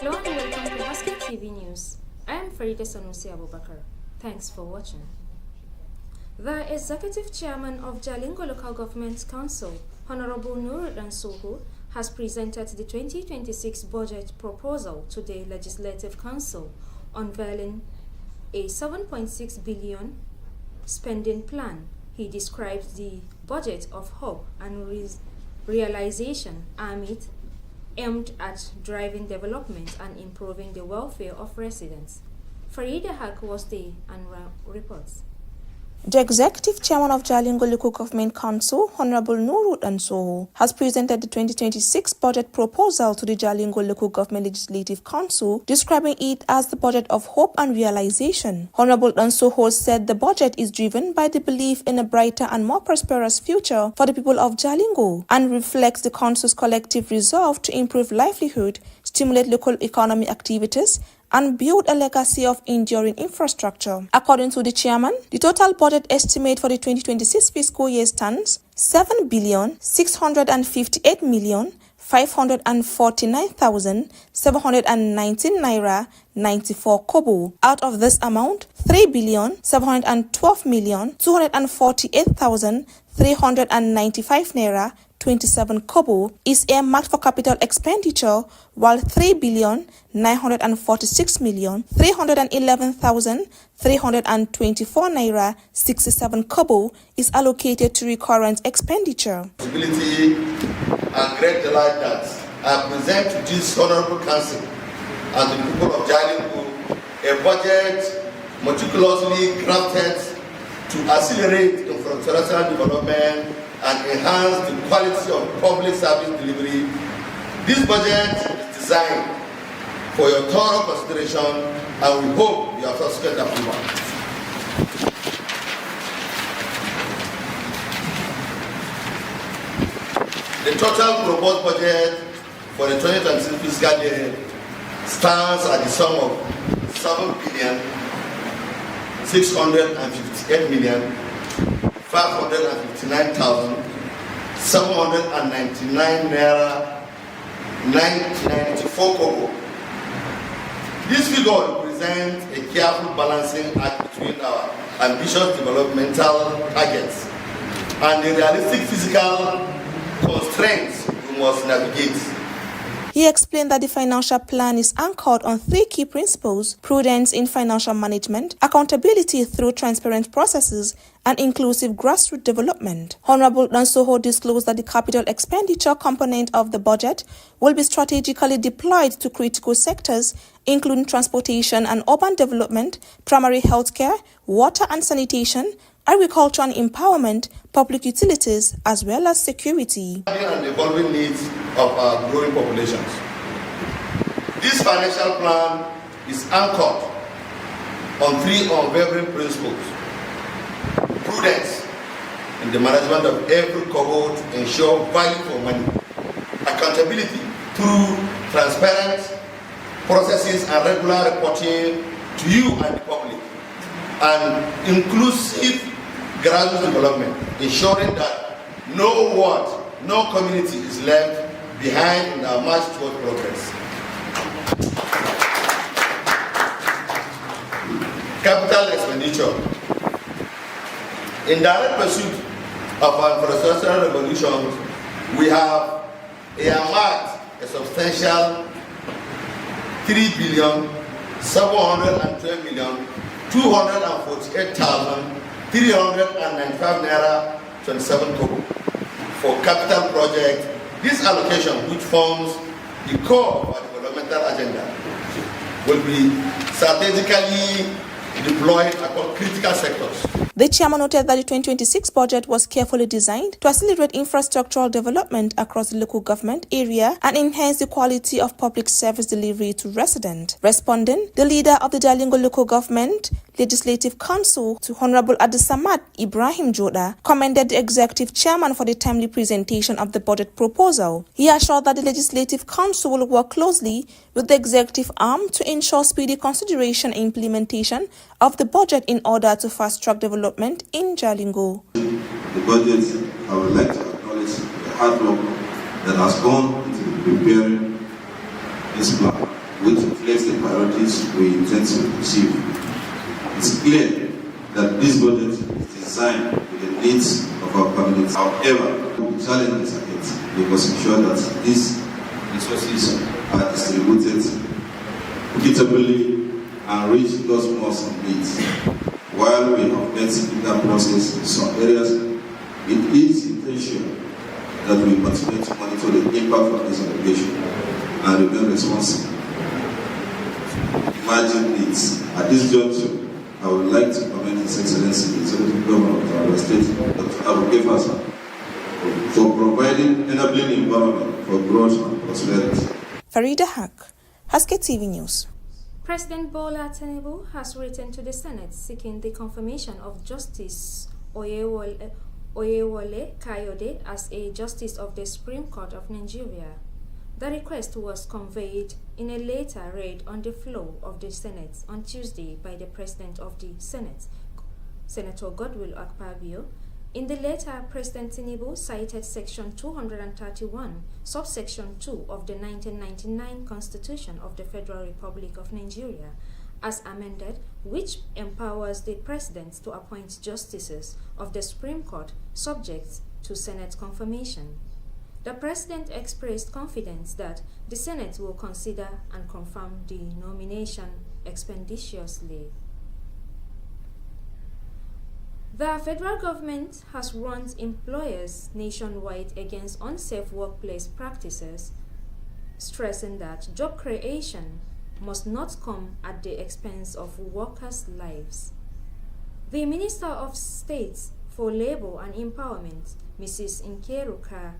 Hello and welcome to Haske-Tv News. I am Farida Sanusi Abubakar. Thanks for watching. The Executive Chairman of Jalingo Local Government Council, Honorable Nuruddin Soho, has presented the 2026 budget proposal to the Legislative Council, unveiling a 7.6 billion spending plan. He describes the budget of hope and realization aimed at driving development and improving the welfare of residents. Farida Haq was there and reports. The Executive Chairman of Jalingo Local Government Council, Honorable Nuruddin Soho, has presented the 2026 budget proposal to the Jalingo Local Government Legislative Council, describing it as the budget of hope and realization. Honorable Soho said the budget is driven by the belief in a brighter and more prosperous future for the people of Jalingo and reflects the council's collective resolve to improve livelihood, stimulate local economic activities, and build a legacy of enduring infrastructure. According to the chairman, the total budget estimate for the 2026 fiscal year stands 7,658,549,719 naira 94 kobo. Out of this amount, 3,712,248,395 naira 27 kobo is earmarked for capital expenditure, while 3,946,311,324 naira 67 kobo is allocated to recurrent expenditure. Possibility and great delight that I present to this honorable council and the people of Jalingo a budget meticulously crafted to accelerate infrastructural development and enhance the quality of public service delivery. This budget is designed for your thorough consideration, and we hope you have subsequent approval. The total proposed budget for the 2026 fiscal year stands at the sum of 7,659,559,799 naira 94 kobo. This figure represents a careful balancing act between our ambitious developmental targets and the realistic physical constraints we must navigate. He explained that the financial plan is anchored on 3 key principles: prudence in financial management, accountability through transparent processes, and inclusive grassroots development. Honorable Soho disclosed that the capital expenditure component of the budget will be strategically deployed to critical sectors, including transportation and urban development, primary healthcare, water and sanitation, agriculture and empowerment, public utilities, as well as security. And the evolving needs of our growing populations. This financial plan is anchored on 3 unwavering principles: prudence in the management of every cohort to ensure value for money, accountability through transparent processes and regular reporting to you and the public, and inclusive grassroots development, ensuring that no ward, no community is left behind in our march toward progress. Capital expenditure. In direct pursuit of our infrastructural revolution, we have earmarked a substantial 3,712,248,395 naira 27 kobo for capital projects. This allocation, which forms the core of our developmental agenda, will be strategically deployed across critical sectors. The chairman noted that the 2026 budget was carefully designed to accelerate infrastructural development across the local government area and enhance the quality of public service delivery to residents. Responding, the leader of the Jalingo Local Government Legislative Council, to Honorable Abdulsamad Ibrahim Joda, commended the executive chairman for the timely presentation of the budget proposal. He assured that the Legislative Council will work closely with the executive arm to ensure speedy consideration and implementation of the budget in order to fast-track development in Jalingo. The budget, I would like to acknowledge the hard work that has gone into preparing this plan, which reflects the priorities we intend to achieve. It's clear that this budget is designed with the needs of our community. However, the challenges ahead, we must ensure that these resources are distributed equitably and reach those most in need. While we have made significant progress in some areas, it is essential that we continue to monitor the impact of this obligation and remain responsible. Imagine needs. At this juncture, I would like to commend His Excellency, the Executive Governor of our state, Dr. Haske-Tv, for providing enabling environment for growth and prosperity. Farida Haq, Haske-Tv News. President Bola Tinubu has written to the Senate seeking the confirmation of Justice Oyewole Kayode as a Justice of the Supreme Court of Nigeria. The request was conveyed in a later raid on the floor of the Senate on Tuesday by the President of the Senate, Senator Godwill Akpabio. In the letter, President Tinubu cited Section 231, subsection 2 of the 1999 Constitution of the Federal Republic of Nigeria, as amended, which empowers the President to appoint justices of the Supreme Court subject to Senate confirmation. The President expressed confidence that the Senate will consider and confirm the nomination expeditiously. The federal government has warned employers nationwide against unsafe workplace practices, stressing that job creation must not come at the expense of workers' lives. The Minister of State for Labor and Empowerment, Mrs. Nkeruka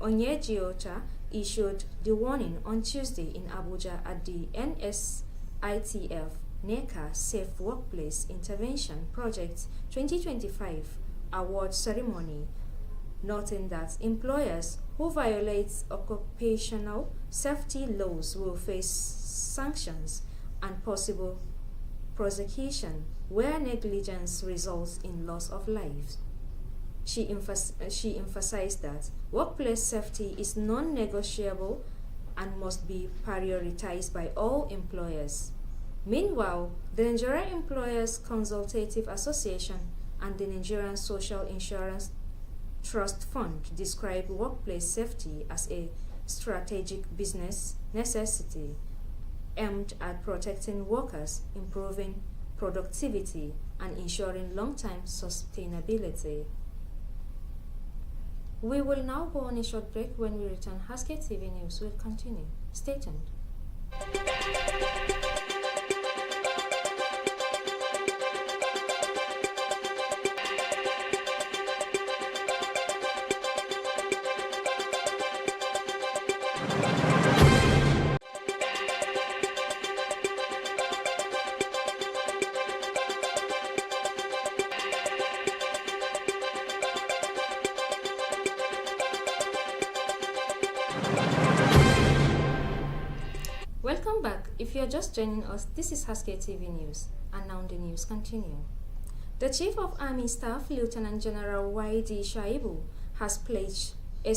Onyejiota, issued the warning on Tuesday in Abuja at the NSITF NECA Safe Workplace Intervention Project 2025 award ceremony, noting that employers who violate occupational safety laws will face sanctions and possible prosecution where negligence results in loss of lives. She emphasized that workplace safety is non-negotiable and must be prioritized by all employers. Meanwhile, the Nigerian Employers Consultative Association and the Nigerian Social Insurance Trust Fund describe workplace safety as a strategic business necessity aimed at protecting workers, improving productivity, and ensuring long-term sustainability. We will now go on a short break. When we return, Haske-Tv News will continue. Stay tuned. Welcome back. If you are just joining us, this is Haske-Tv News, and now the news continue. The Chief of Army Staff, Lieutenant General Y.D. Shaibu, has pledged a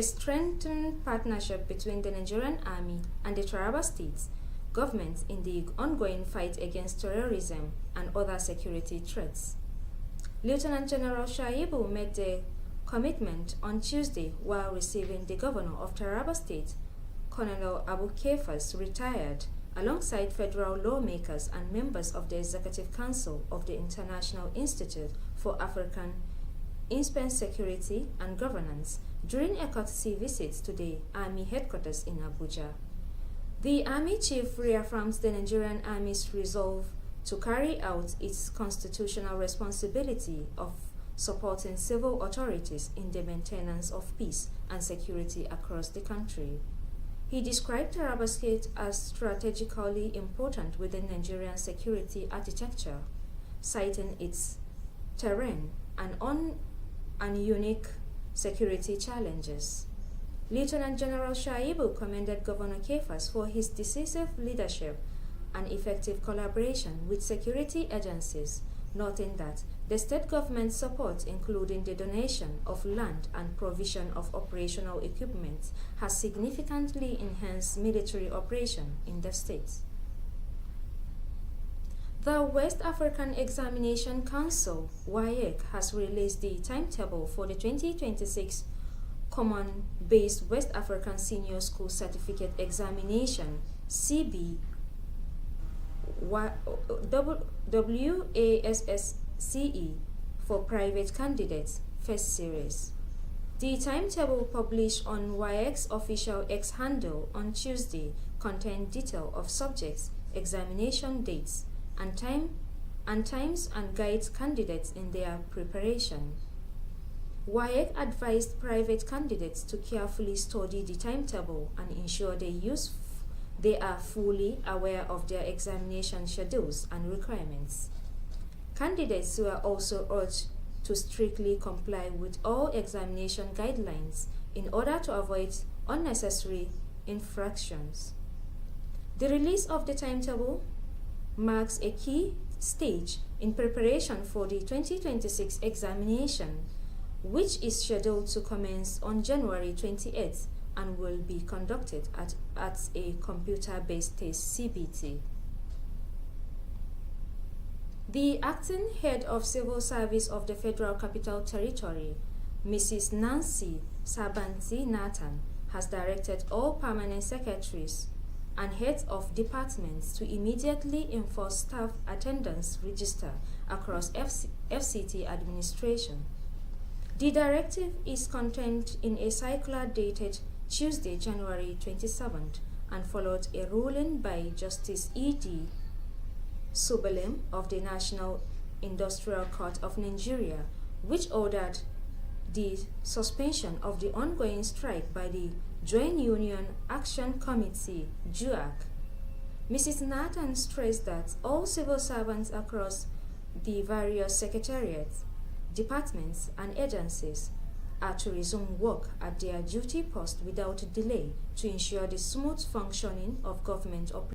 strengthened partnership between the Nigerian Army and the Taraba State government in the ongoing fight against terrorism and other security threats. Lieutenant General Shaibu made the commitment on Tuesday while receiving the Governor of Taraba State, Colonel Abu Kefas, retired, alongside federal lawmakers and members of the Executive Council of the International Institute for African Security and Governance during a courtesy visit to the Army headquarters in Abuja. The Army Chief reaffirms the Nigerian Army's resolve to carry out its constitutional responsibility of supporting civil authorities in the maintenance of peace and security across the country. He described Taraba State as strategically important within Nigerian security architecture, citing its terrain and unique security challenges. Lieutenant General Shaibu commended Governor Kefas for his decisive leadership and effective collaboration with security agencies, noting that the state government's support, including the donation of land and provision of operational equipment, has significantly enhanced military operation in the state. The West African Examination Council, WAEC, has released the timetable for the 2026 Common-Based West African Senior School Certificate Examination, CB WASSCE, for private candidates, first series. The timetable published on WAEC's official X handle on Tuesday contained detail of subjects, examination dates, and times and guides candidates in their preparation. WAEC advised private candidates to carefully study the timetable and ensure they are fully aware of their examination schedules and requirements. Candidates were also urged to strictly comply with all examination guidelines in order to avoid unnecessary infractions. The release of the timetable marks a key stage in preparation for the 2026 examination, which is scheduled to commence on January 28th and will be conducted at a computer-based test (CBT). The acting head of Civil Service of the Federal Capital Territory, Mrs. Nancy Sabanti Nathan, has directed all permanent secretaries and heads of departments to immediately enforce staff attendance register across FCT administration. The directive is contained in a circular dated Tuesday, January 27th, and followed a ruling by Justice E.D. Subelem of the National Industrial Court of Nigeria, which ordered the suspension of the ongoing strike by the Joint Union Action Committee, JUAC. Mrs. Nathan stressed that all civil servants across the various secretariats, departments, and agencies are to resume work at their duty post without delay to ensure the smooth functioning of government operations.